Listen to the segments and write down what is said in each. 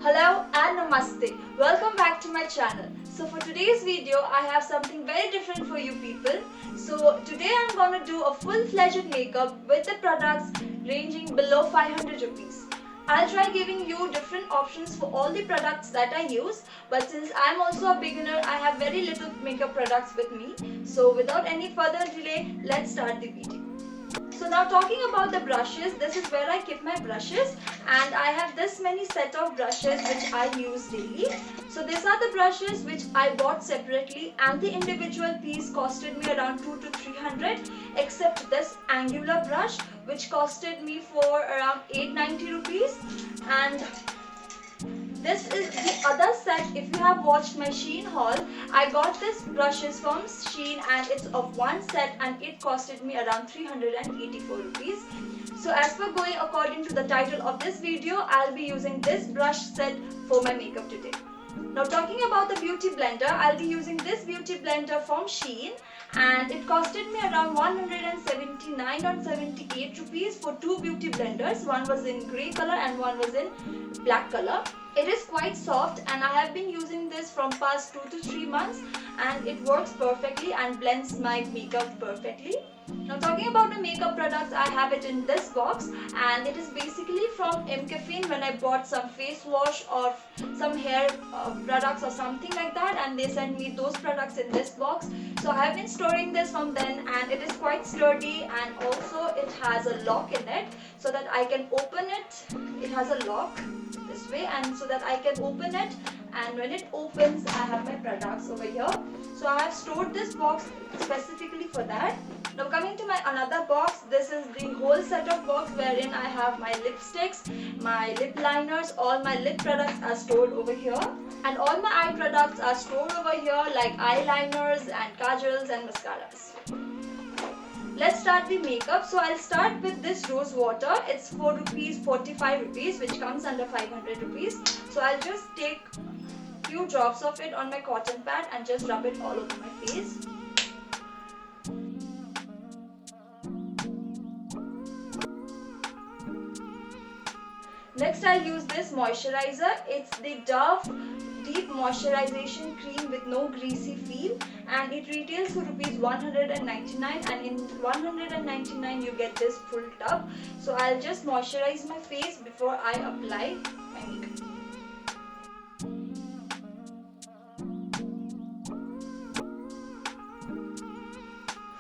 Hello and Namaste. Welcome back to my channel. So for today's video, I have something very different for you people. So today I'm gonna do a full-fledged makeup with the products ranging below 500 rupees. I'll try giving you different options for all the products that I use, but since I'm also a beginner, I have very little makeup products with me. So without any further delay, let's start the video. So now talking about the brushes, this is where I keep my brushes, and I have this many set of brushes which I use daily. So these are the brushes which I bought separately, and the individual piece costed me around 2 to 300, except this angular brush which costed me for around 890 rupees. And this is the other set. If you have watched my Shein haul, I got this brushes from Shein and it's of one set and it costed me around 384 rupees. So as per going according to the title of this video, I'll be using this brush set for my makeup today. Now talking about the beauty blender, I'll be using this beauty blender from Shein and it costed me around 179 or 78 rupees for two beauty blenders. One was in grey color and one was in black color. It is quite soft and I have been using this from past 2 to 3 months and it works perfectly and blends my makeup perfectly. Now talking about the makeup products, I have it in this box and it is basically from Mcaffeine when I bought some face wash or some hair products or something like that, and they sent me those products in this box. So I have been storing this from then and it is quite sturdy, and also it has a lock in it so that I can open it. It has a lock this way, and so that I can open it, and when it opens I have my products over here. So I have stored this box specifically for that. Now coming to my another box, this is the whole set of box wherein I have my lipsticks, my lip liners, all my lip products are stored over here, and all my eye products are stored over here like eyeliners and kajals and mascaras. Let's start the makeup. So I'll start with this rose water. It's 4 rupees, 45 rupees, which comes under 500 rupees. So I'll just take few drops of it on my cotton pad and just rub it all over my face. Next I'll use this moisturizer. It's the Dove Deep Moisturization Cream with no greasy feel, and it retails for rupees 199, and in 199 you get this full tub. So I'll just moisturize my face before I apply my makeup.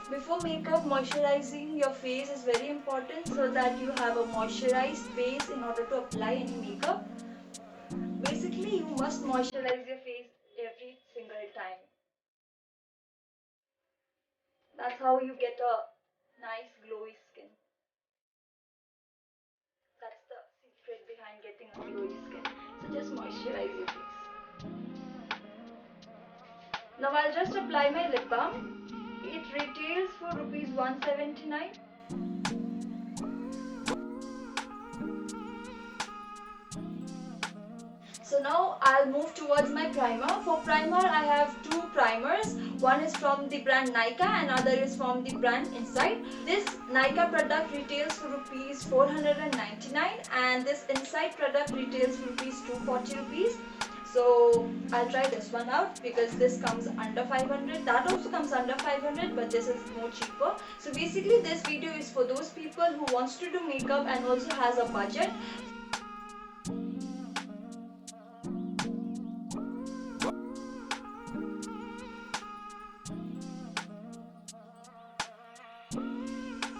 Before makeup, moisturizing your face is very important so that you have a moisturized face in order to apply any makeup. Basically, you must moisturize your face every single time. That's how you get a nice glowy skin. That's the secret behind getting a glowy skin. So just moisturize your face. Now I'll just apply my lip balm. It retails for rupees 179. So now I'll move towards my primer. For primer, I have two primers. One is from the brand Nykaa and other is from the brand Inside. This Nykaa product retails for rupees 499 and this Inside product retails for rupees 240 rupees. So I'll try this one out because this comes under 500. That also comes under 500, but this is more cheaper. So basically this video is for those people who wants to do makeup and also has a budget.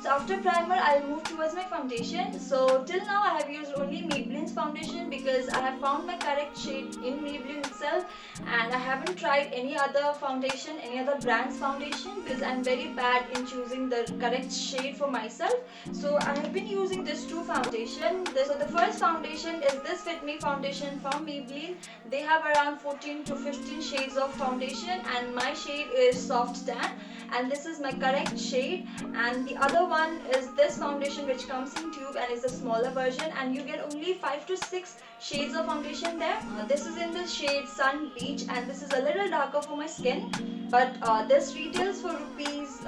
So after primer, I'll move towards my foundation. So till now I have used only Maybelline's foundation because I have found my correct shade in Maybelline itself, and I haven't tried any other foundation, any other brand's foundation, because I'm very bad in choosing the correct shade for myself. So I have been using this two foundation. So the first foundation is this Fit Me foundation from Maybelline. They have around 14 to 15 shades of foundation and my shade is soft tan, and this is my correct shade. And the other one is this foundation which comes in tube and is a smaller version, and you get only 5 to 6 shades of foundation there. This is in the shade Sun Beach and this is a little darker for my skin, but this retails for rupees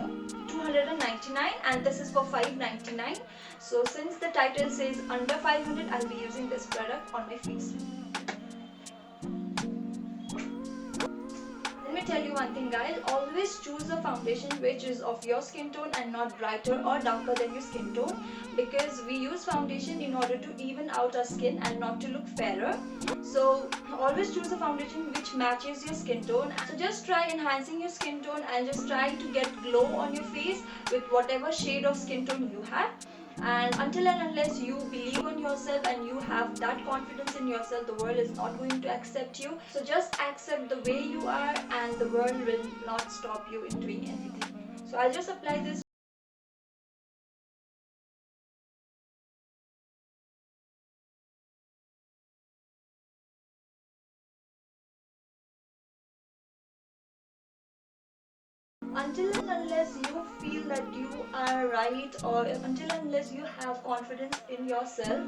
299 and this is for 599. So since the title says under 500, I'll be using this product on my face. tell you one thing guys, always choose a foundation which is of your skin tone and not brighter or darker than your skin tone, because we use foundation in order to even out our skin and not to look fairer. So always choose a foundation which matches your skin tone. So just try enhancing your skin tone and just try to get glow on your face with whatever shade of skin tone you have. And until and unless you believe in yourself and you have that confidence in yourself, the world is not going to accept you. So just accept the way you are and the world will not stop you in doing anything. So I'll just apply this. Until and unless you feel that you are right, or until and unless you have confidence in yourself,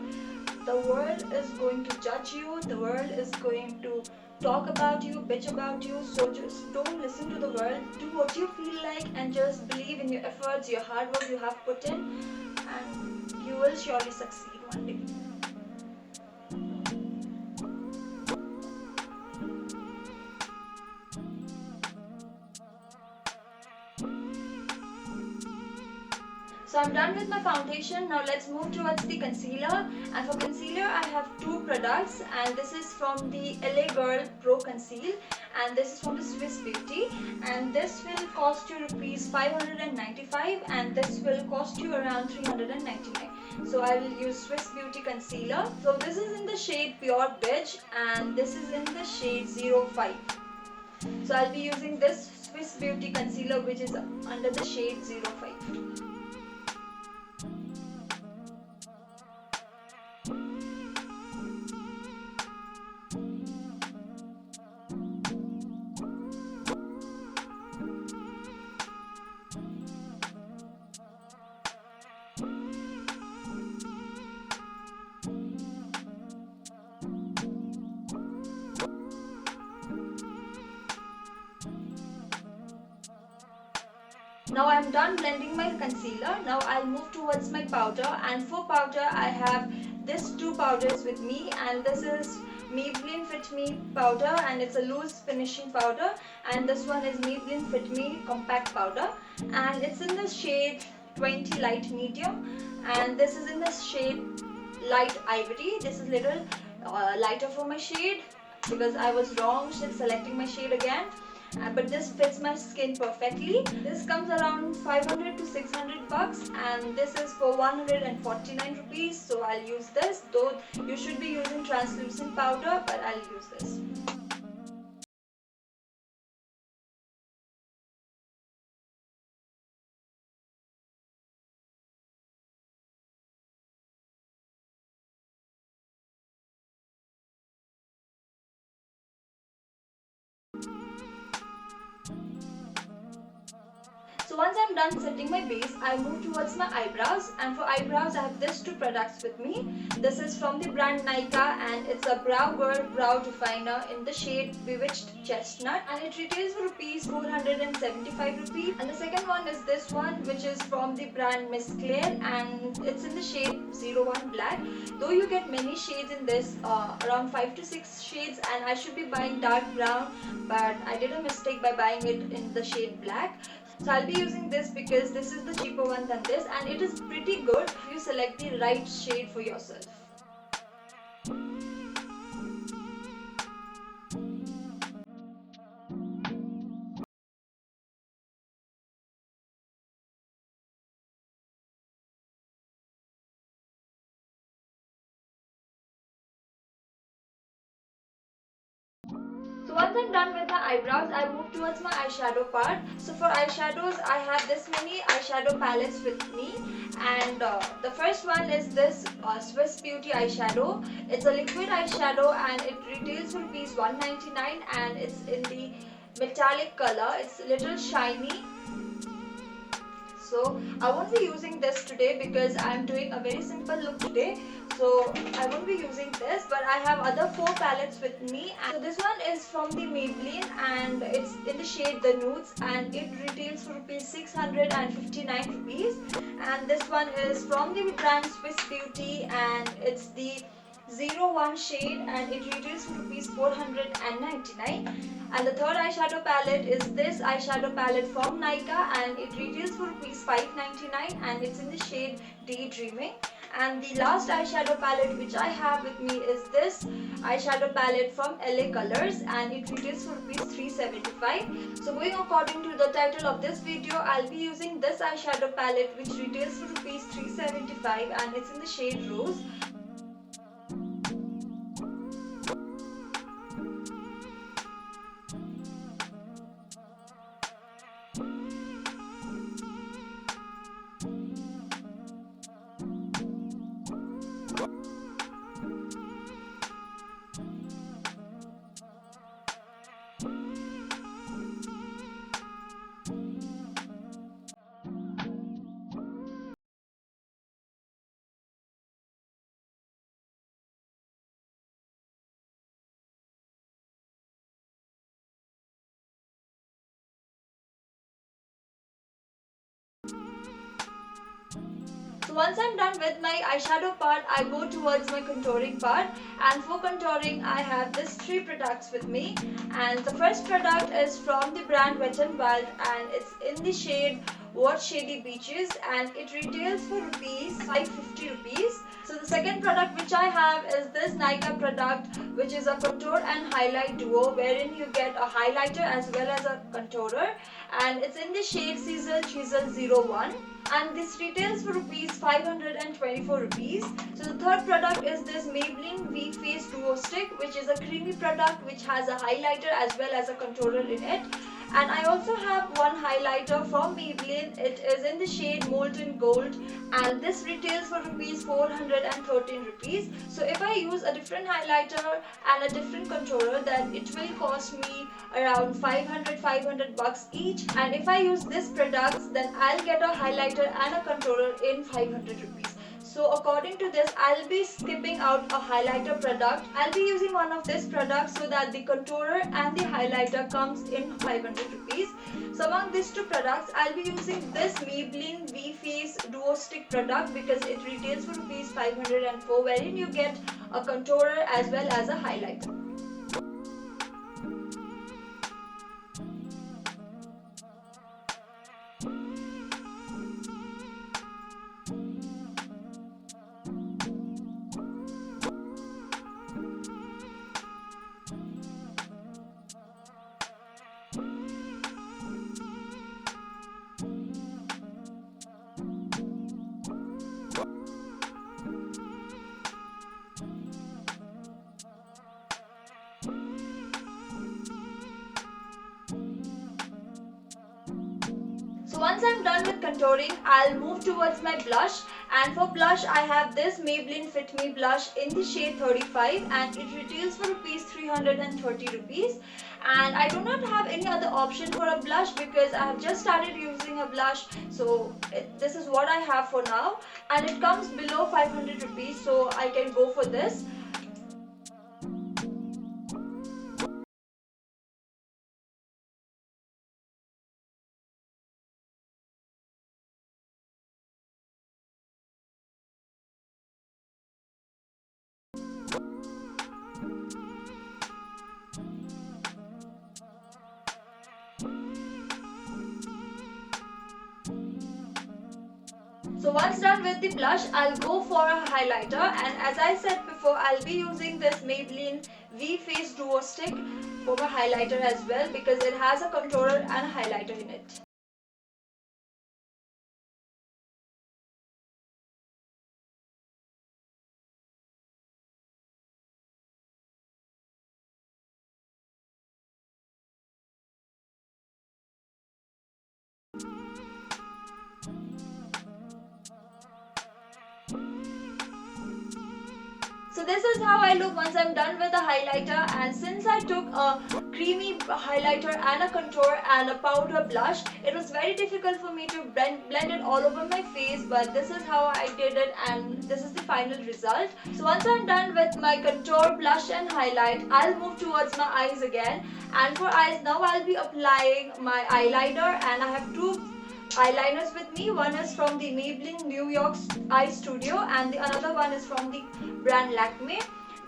the world is going to judge you, the world is going to talk about you, bitch about you. So just don't listen to the world, do what you feel like and just believe in your efforts, your hard work you have put in, and you will surely succeed one day. So I'm done with my foundation. Now let's move towards the concealer. And for concealer I have two products, and this is from the LA Girl Pro Conceal and this is from the Swiss Beauty, and this will cost you rupees 595 and this will cost you around 399. So I will use Swiss Beauty concealer. So this is in the shade Pure Beige and this is in the shade 05. So I'll be using this Swiss Beauty concealer which is under the shade 05. Now I'm done blending my concealer. Now I'll move towards my powder, and for powder I have these two powders with me, and this is Maybelline Fit Me powder and it's a loose finishing powder, and this one is Maybelline Fit Me compact powder and it's in the shade 20 light medium, and this is in the shade light ivory. This is little lighter for my shade because I was wrong selecting my shade again. But this fits my skin perfectly. This comes around 500 to 600 bucks and this is for 149 rupees. So I'll use this, though you should be using translucent powder, but I'll use this. So once I'm done setting my base, I move towards my eyebrows, and for eyebrows I have these two products with me. This is from the brand Nykaa and it's a Brow Girl Brow Definer in the shade Bewitched Chestnut, and it retails for rupees 475 rupees. And the second one is this one, which is from the brand Miss Claire and it's in the shade 01 Black. Though you get many shades in this, around 5 to 6 shades, and I should be buying dark brown, but I did a mistake by buying it in the shade black. So I'll be using this because this is the cheaper one than this, and it is pretty good if you select the right shade for yourself. So once I'm done with my eyebrows, I move towards my eyeshadow part. So for eyeshadows, I have this many eyeshadow palettes with me, and the first one is this Swiss Beauty eyeshadow. It's a liquid eyeshadow and it retails for rupees 199 and it's in the metallic color. It's a little shiny. So I won't be using this today because I'm doing a very simple look today. So I won't be using this, but I have other 4 palettes with me. So this one is from the Maybelline and it's in the shade The Nudes and it retails for rupees 659 rupees. And this one is from the brand Swiss Beauty and it's the 01 shade and it retails for rupees 499. And the third eyeshadow palette is this eyeshadow palette from Nykaa, and it retails for rupees 599 and it's in the shade Daydreaming. And the last eyeshadow palette which I have with me is this eyeshadow palette from LA Colors, and it retails for rupees 375. So going according to the title of this video, I'll be using this eyeshadow palette which retails for rupees 375 and it's in the shade Rose. So once I'm done with my eyeshadow part, I go towards my contouring part, and for contouring I have these three products with me. And the first product is from the brand Wet n Wild, and it's in the shade What Shady Beaches, and it retails for rupees 550 rupees. So the second product which I have is this Nykaa product, which is a contour and highlight duo, wherein you get a highlighter as well as a contourer, and it's in the shade Sizzle Chisel 01, and this retails for rupees 524 rupees. So the third product is this Maybelline V Face Duo Stick, which is a creamy product which has a highlighter as well as a contourer in it. And I also have one highlighter from Maybelline. It is in the shade Molten Gold, and this retails for rupees 413 rupees. So if I use a different highlighter and a different contourer, then it will cost me around 500 bucks each. And if I use this products, then I'll get a highlighter and a contourer in 500 rupees. So according to this, I'll be skipping out a highlighter product. I'll be using one of this product so that the contourer and the highlighter comes in 500 rupees. So among these two products, I'll be using this Maybelline V Face Duo Stick product because it retails for rupees 504, wherein you get a contourer as well as a highlighter. So once I'm done with contouring, I'll move towards my blush, and for blush I have this Maybelline Fit Me blush in the shade 35, and it retails for rupees 330 rupees. And I do not have any other option for a blush because I have just started using a blush, so this is what I have for now, and it comes below 500 rupees, so I can go for this. So once done with the blush, I'll go for a highlighter, and as I said before, I'll be using this Maybelline V Face Duo Stick for my highlighter as well because it has a contourer and a highlighter in it. So this is how I look once I'm done with the highlighter, and since I took a creamy highlighter and a contour and a powder blush, it was very difficult for me to blend it all over my face, but this is how I did it and this is the final result. So once I'm done with my contour, blush and highlight, I'll move towards my eyes again, and for eyes now I'll be applying my eyeliner, and I have two eyeliners with me. One is from the Maybelline New York Eye Studio and the another one is from the brand Lakme.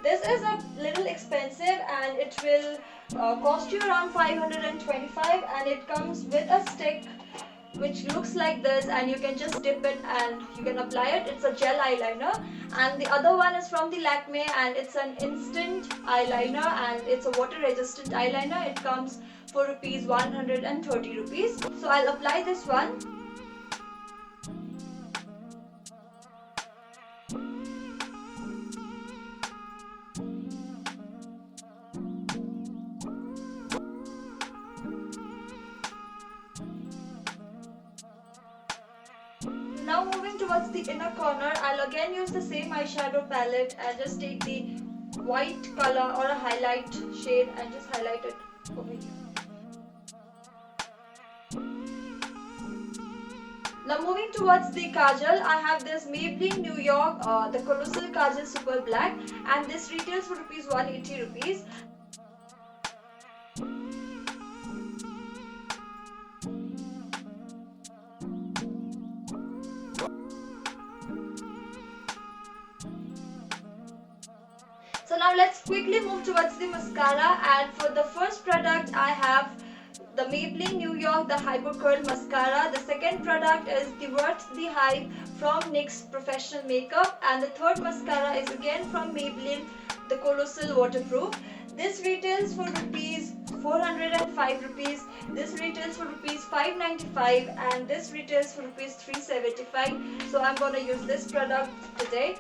This is a little expensive and it will cost you around 525, and it comes with a stick which looks like this, and you can just dip it and you can apply it. It's a gel eyeliner. And the other one is from the Lakme, and it's an instant eyeliner, and it's a water resistant eyeliner. It comes for rupees 130 rupees. So I'll apply this one. Now moving towards the inner corner, I'll again use the same eyeshadow palette and just take the white color or a highlight shade and just highlight it over here. Now moving towards the kajal, I have this Maybelline New York, the Colossal Kajal Super Black, and this retails for rupees 180 rupees. So now let's quickly move towards the mascara, and for the first product I have the Maybelline New York, the Hyper Curl Mascara. The second product is the Worth the Hype from NYX Professional Makeup, and the third mascara is again from Maybelline, the Colossal Waterproof. This retails for rupees 405 rupees, this retails for rupees 595, and this retails for rupees 375. So I'm gonna use this product today.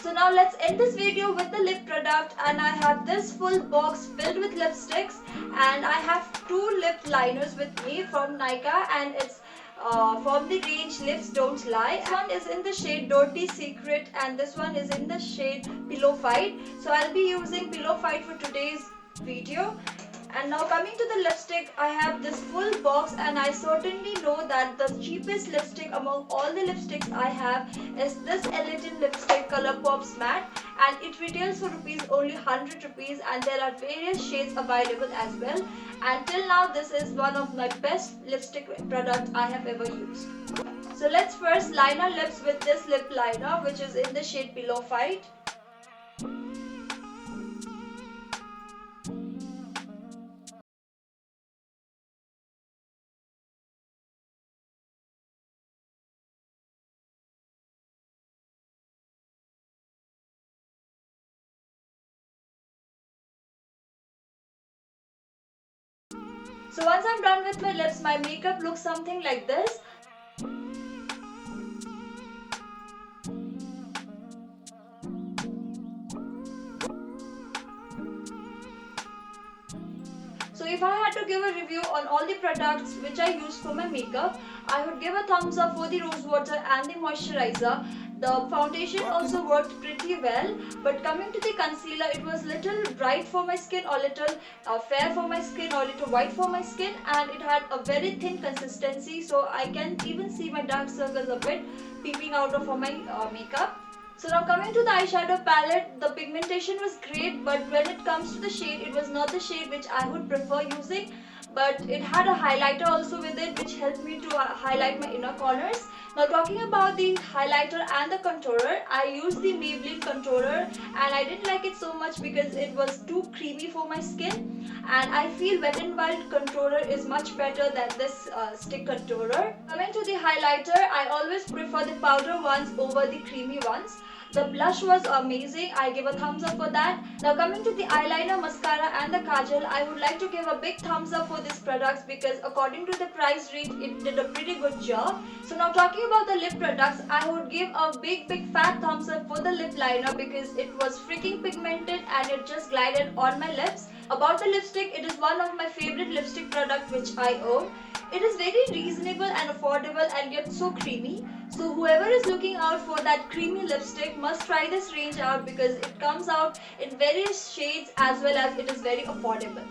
So now let's end this video with the lip product, and I have this full box filled with lipsticks, and I have two lip liners with me from Nykaa, and it's from the range Lips Don't Lie. This one is in the shade Dirty Secret, and this one is in the shade Pillow Fight. So I'll be using Pillow Fight for today's video. And now coming to the lipstick, I have this full box, and I certainly know that the cheapest lipstick among all the lipsticks I have is this Elitten lipstick Colourpops Matte, and it retails for rupees only 100 rupees, and there are various shades available as well. And till now this is one of my best lipstick products I have ever used. So let's first line our lips with this lip liner, which is in the shade Pillow Fight. So once I'm done with my lips, my makeup looks something like this. So if I had to give a review on all the products which I use for my makeup, I would give a thumbs up for the rose water and the moisturizer. The foundation also worked pretty well, but coming to the concealer, it was little bright for my skin, or little fair for my skin, or little white for my skin, and it had a very thin consistency, so I can even see my dark circles a bit peeping out of my makeup. So now coming to the eyeshadow palette, the pigmentation was great, but when it comes to the shade, it was not the shade which I would prefer using. But it had a highlighter also with it, which helped me to highlight my inner corners. Now talking about the highlighter and the contourer, I used the Maybelline contourer, and I didn't like it so much because it was too creamy for my skin, and I feel Wet n Wild contourer is much better than this stick contourer. Coming to the highlighter, I always prefer the powder ones over the creamy ones. The blush was amazing. I give a thumbs up for that. Now coming to the eyeliner, mascara and the kajal, I would like to give a big thumbs up for these products because according to the price range, it did a pretty good job. So now talking about the lip products, I would give a big fat thumbs up for the lip liner because it was freaking pigmented and it just glided on my lips. About the lipstick, it is one of my favorite lipstick products which I own. It is very reasonable and affordable and yet so creamy. So whoever is looking out for that creamy lipstick must try this range out because it comes out in various shades as well as it is very affordable.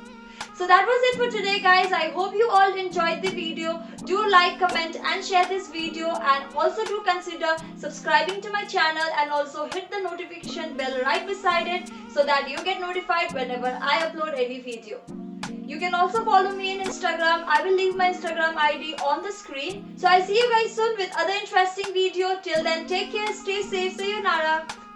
So that was it for today guys. I hope you all enjoyed the video. Do like, comment and share this video, and also do consider subscribing to my channel and also hit the notification bell right beside it so that you get notified whenever I upload any video. You can also follow me on Instagram. I will leave my Instagram ID on the screen. So I'll see you guys soon with other interesting video. Till then, take care, stay safe, sayonara.